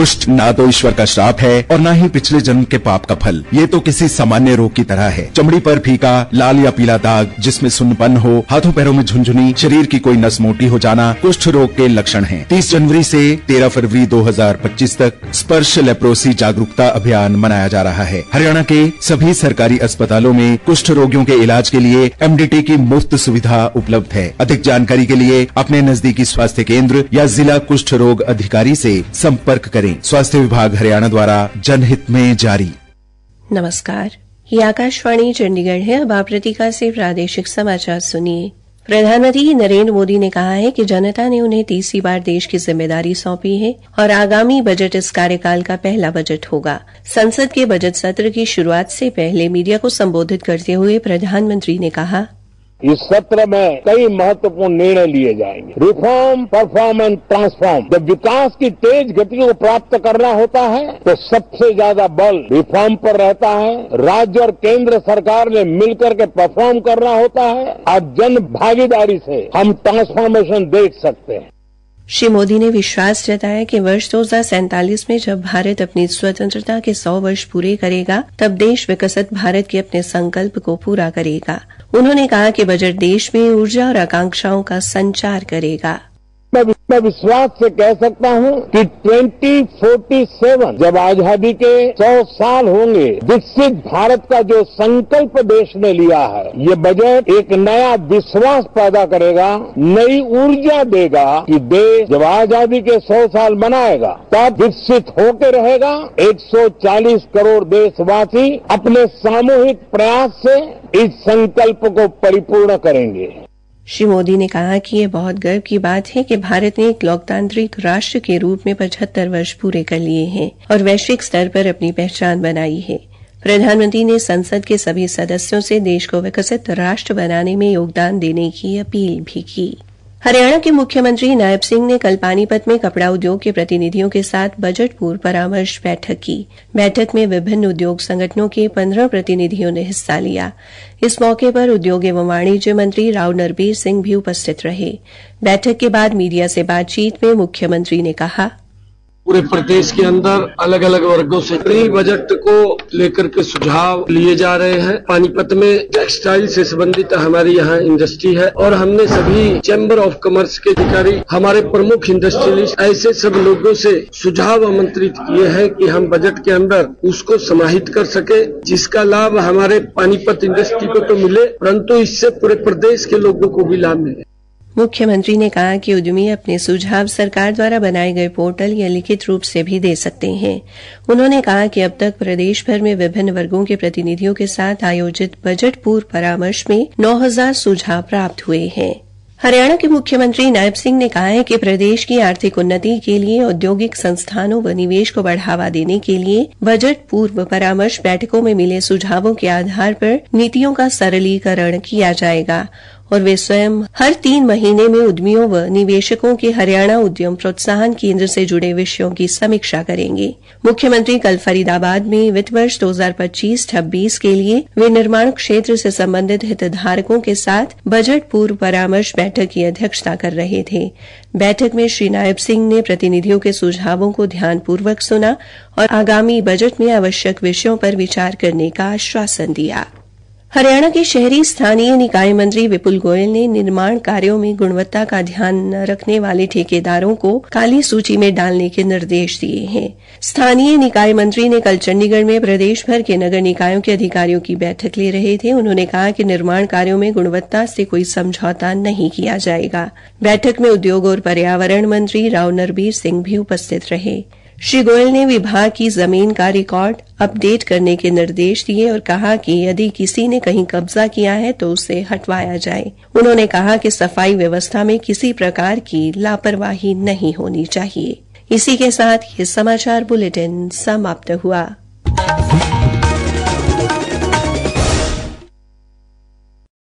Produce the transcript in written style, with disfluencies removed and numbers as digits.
कुष्ठ ना तो ईश्वर का श्राप है और ना ही पिछले जन्म के पाप का फल। ये तो किसी सामान्य रोग की तरह है। चमड़ी पर फीका लाल या पीला दाग, जिसमें सुन्नपन हो, हाथों पैरों में झुनझुनी, शरीर की कोई नस मोटी हो जाना कुष्ठ रोग के लक्षण हैं। 30 जनवरी से 13 फरवरी 2025 तक स्पर्श लेप्रोसी जागरूकता अभियान मनाया जा रहा है। हरियाणा के सभी सरकारी अस्पतालों में कुष्ठ रोगियों के इलाज के लिए MDT की मुफ्त सुविधा उपलब्ध है। अधिक जानकारी के लिए अपने नजदीकी स्वास्थ्य केंद्र या जिला कुष्ठ रोग अधिकारी से संपर्क करें। स्वास्थ्य विभाग हरियाणा द्वारा जनहित में जारी। नमस्कार, ये आकाशवाणी चंडीगढ़ है। अब आप प्रतीका से प्रादेशिक समाचार सुनिए। प्रधानमंत्री नरेंद्र मोदी ने कहा है कि जनता ने उन्हें तीसरी बार देश की जिम्मेदारी सौंपी है और आगामी बजट इस कार्यकाल का पहला बजट होगा। संसद के बजट सत्र की शुरुआत से पहले मीडिया को संबोधित करते हुए प्रधानमंत्री ने कहा, इस सत्र में कई महत्वपूर्ण निर्णय लिए जाएंगे। Reform, perform and transform. जब विकास की तेज गति को प्राप्त करना होता है तो सबसे ज्यादा बल रिफॉर्म पर रहता है। राज्य और केंद्र सरकार ने मिलकर के परफॉर्म करना होता है और जन भागीदारी से हम ट्रांसफॉर्मेशन देख सकते हैं। श्री मोदी ने विश्वास जताया कि वर्ष 2047 में जब भारत अपनी स्वतंत्रता के 100 वर्ष पूरे करेगा, तब देश विकसित भारत के अपने संकल्प को पूरा करेगा। उन्होंने कहा कि बजट देश में ऊर्जा और आकांक्षाओं का संचार करेगा। मैं विश्वास से कह सकता हूं कि 2047 जब आजादी के 100 साल होंगे, विकसित भारत का जो संकल्प देश ने लिया है, ये बजट एक नया विश्वास पैदा करेगा, नई ऊर्जा देगा कि देश जब आजादी के 100 साल मनाएगा तब विकसित होकर रहेगा। 140 करोड़ देशवासी अपने सामूहिक प्रयास से इस संकल्प को परिपूर्ण करेंगे। श्री मोदी ने कहा कि ये बहुत गर्व की बात है कि भारत ने एक लोकतांत्रिक राष्ट्र के रूप में 75 वर्ष पूरे कर लिए हैं और वैश्विक स्तर पर अपनी पहचान बनाई है। प्रधानमंत्री ने संसद के सभी सदस्यों से देश को विकसित राष्ट्र बनाने में योगदान देने की अपील भी की। हरियाणा के मुख्यमंत्री नायब सिंह ने कल पानीपत में कपड़ा उद्योग के प्रतिनिधियों के साथ बजट पूर्व परामर्श बैठक की। बैठक में विभिन्न उद्योग संगठनों के 15 प्रतिनिधियों ने हिस्सा लिया। इस मौके पर उद्योग एवं वाणिज्य मंत्री राव नरबीर सिंह भी उपस्थित रहे। बैठक के बाद मीडिया से बातचीत में मुख्यमंत्री ने कहा, पूरे प्रदेश के अंदर अलग अलग वर्गों से नई बजट को लेकर के सुझाव लिए जा रहे हैं। पानीपत में टेक्सटाइल से संबंधित हमारी यहाँ इंडस्ट्री है और हमने सभी चैम्बर ऑफ कॉमर्स के अधिकारी, हमारे प्रमुख इंडस्ट्रियलिस्ट, ऐसे सब लोगों से सुझाव आमंत्रित किए हैं कि हम बजट के अंदर उसको समाहित कर सके, जिसका लाभ हमारे पानीपत इंडस्ट्री को तो मिले परंतु इससे पूरे प्रदेश के लोगों को भी लाभ मिले। मुख्यमंत्री ने कहा कि उद्यमी अपने सुझाव सरकार द्वारा बनाए गए पोर्टल या लिखित रूप से भी दे सकते हैं। उन्होंने कहा कि अब तक प्रदेश भर में विभिन्न वर्गों के प्रतिनिधियों के साथ आयोजित बजट पूर्व परामर्श में 9000 सुझाव प्राप्त हुए हैं। हरियाणा के मुख्यमंत्री नायब सिंह ने कहा है कि प्रदेश की आर्थिक उन्नति के लिए औद्योगिक संस्थानों व निवेश को बढ़ावा देने के लिए बजट पूर्व परामर्श बैठकों में मिले सुझावों के आधार पर नीतियों का सरलीकरण किया जाएगा और वे स्वयं हर 3 महीने में उद्यमियों व निवेशकों के हरियाणा उद्यम प्रोत्साहन केंद्र से जुड़े विषयों की समीक्षा करेंगे। मुख्यमंत्री कल फरीदाबाद में वित्त वर्ष 2025-26 के लिए विनिर्माण क्षेत्र से संबंधित हितधारकों के साथ बजट पूर्व परामर्श बैठक की अध्यक्षता कर रहे थे। बैठक में श्री नायब सिंह ने प्रतिनिधियों के सुझावों को ध्यानपूर्वक सुना और आगामी बजट में आवश्यक विषयों पर विचार करने का आश्वासन दिया। हरियाणा के शहरी स्थानीय निकाय मंत्री विपुल गोयल ने निर्माण कार्यों में गुणवत्ता का ध्यान न रखने वाले ठेकेदारों को काली सूची में डालने के निर्देश दिए हैं। स्थानीय निकाय मंत्री ने कल चंडीगढ़ में प्रदेश भर के नगर निकायों के अधिकारियों की बैठक ले रहे थे। उन्होंने कहा कि निर्माण कार्यों में गुणवत्ता से कोई समझौता नहीं किया जाएगा। बैठक में उद्योग और पर्यावरण मंत्री राव नरबीर सिंह भी उपस्थित रहे। श्री गोयल ने विभाग की जमीन का रिकॉर्ड अपडेट करने के निर्देश दिए और कहा कि यदि किसी ने कहीं कब्जा किया है तो उसे हटवाया जाए। उन्होंने कहा कि सफाई व्यवस्था में किसी प्रकार की लापरवाही नहीं होनी चाहिए। इसी के साथ ये समाचार बुलेटिन समाप्त हुआ।